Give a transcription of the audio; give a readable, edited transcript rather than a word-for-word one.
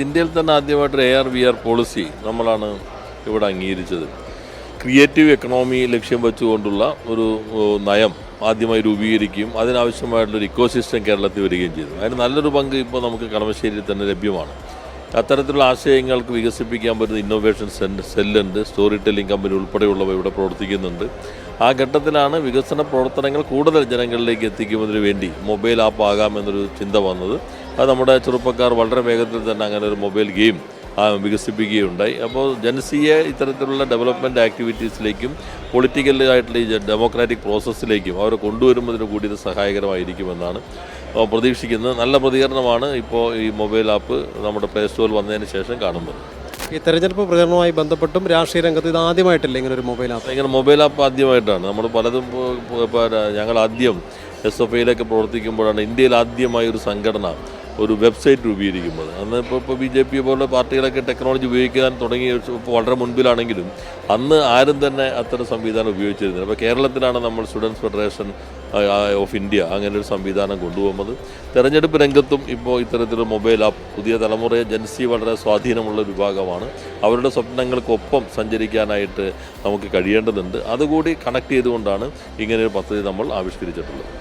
ഇന്ത്യയിൽ തന്നെ ആദ്യമായിട്ട് AR/VR പോളിസി നമ്മളാണ് ഇവിടെ അംഗീകരിച്ചത്. ക്രിയേറ്റീവ് എക്കണോമി ലക്ഷ്യം വെച്ചുകൊണ്ടുള്ള ഒരു നയം ആദ്യമായി രൂപീകരിക്കുകയും അതിനാവശ്യമായിട്ടുള്ളൊരു ഇക്കോസിസ്റ്റം കേരളത്തിൽ വരികയും ചെയ്തു. അതിന് നല്ലൊരു പങ്ക് ഇപ്പോൾ നമുക്ക് കളമശ്ശേരിയിൽ തന്നെ ലഭ്യമാണ്. അത്തരത്തിലുള്ള ആശയങ്ങൾക്ക് വികസിപ്പിക്കാൻ പറ്റുന്ന ഇന്നോവേഷൻ സെല്ലുണ്ട്, സ്റ്റോറി ടെല്ലിംഗ് കമ്പനി ഉൾപ്പെടെയുള്ളവ ഇവിടെ പ്രവർത്തിക്കുന്നുണ്ട്. ആ ഘട്ടത്തിലാണ് വികസന പ്രവർത്തനങ്ങൾ കൂടുതൽ ജനങ്ങളിലേക്ക് എത്തിക്കുന്നതിന് വേണ്ടി മൊബൈൽ ആപ്പ് ആകാമെന്നൊരു ചിന്ത വന്നത്. അത് നമ്മുടെ ചെറുപ്പക്കാർ വളരെ വേഗത്തിൽ തന്നെ അങ്ങനെ ഒരു മൊബൈൽ ഗെയിം വികസിപ്പിക്കുകയുണ്ടായി. അപ്പോൾ ജനസിയെ ഇത്തരത്തിലുള്ള ഡെവലപ്മെൻറ്റ് ആക്ടിവിറ്റീസിലേക്കും പൊളിറ്റിക്കലായിട്ടുള്ള ഈ ഡെമോക്രാറ്റിക് പ്രോസസ്സിലേക്കും അവരെ കൊണ്ടുവരുന്നതിന് കൂടി ഇത് സഹായകരമായിരിക്കുമെന്നാണ് പ്രതീക്ഷിക്കുന്നത്. നല്ല പ്രതികരണമാണ് ഇപ്പോൾ ഈ മൊബൈൽ ആപ്പ് നമ്മുടെ പ്ലേ സ്റ്റോറിൽ വന്നതിന് ശേഷം കാണുന്നത്. ഈ തെരഞ്ഞെടുപ്പ് പ്രചരണവുമായി ബന്ധപ്പെട്ടും രാഷ്ട്രീയ രംഗത്ത് ഇത് ആദ്യമായിട്ടല്ലേ ഇങ്ങനെ ഒരു മൊബൈൽ ആപ്പ്? ഇങ്ങനെ മൊബൈൽ ആപ്പ് ആദ്യമായിട്ടാണ്. നമ്മൾ പലതും ഞങ്ങൾ ആദ്യം SFIയിലൊക്കെ പ്രവർത്തിക്കുമ്പോഴാണ് ഇന്ത്യയിൽ ആദ്യമായി ഒരു സംഘടന ഒരു വെബ്സൈറ്റ് രൂപീകരിക്കുന്നത്. അന്ന് ഇപ്പോൾ BJP പോലുള്ള പാർട്ടികളൊക്കെ ടെക്നോളജി ഉപയോഗിക്കാൻ തുടങ്ങി ഇപ്പോൾ വളരെ മുൻപിലാണെങ്കിലും അന്ന് ആരും തന്നെ അത്തരം സംവിധാനം ഉപയോഗിച്ചിരുന്നില്ല. അപ്പോൾ കേരളത്തിലാണ് നമ്മൾ സ്റ്റുഡൻസ് ഫെഡറേഷൻ ഓഫ് ഇന്ത്യ അങ്ങനെ ഒരു സംവിധാനം കൊണ്ടുപോകുന്നത്. തെരഞ്ഞെടുപ്പ് രംഗത്തും ഇപ്പോൾ ഇത്തരത്തിലൊരു മൊബൈൽ ആപ്പ് പുതിയ തലമുറയെ ജൻസി വളരെ സ്വാധീനമുള്ള വിഭാഗമാണ്. അവരുടെ സ്വപ്നങ്ങൾക്കൊപ്പം സഞ്ചരിക്കാനായിട്ട് നമുക്ക് കഴിയേണ്ടതുണ്ട്. അതുകൂടി കണക്ട് ചെയ്തുകൊണ്ടാണ് ഇങ്ങനെയൊരു പദ്ധതി നമ്മൾ ആവിഷ്കരിച്ചിട്ടുള്ളത്.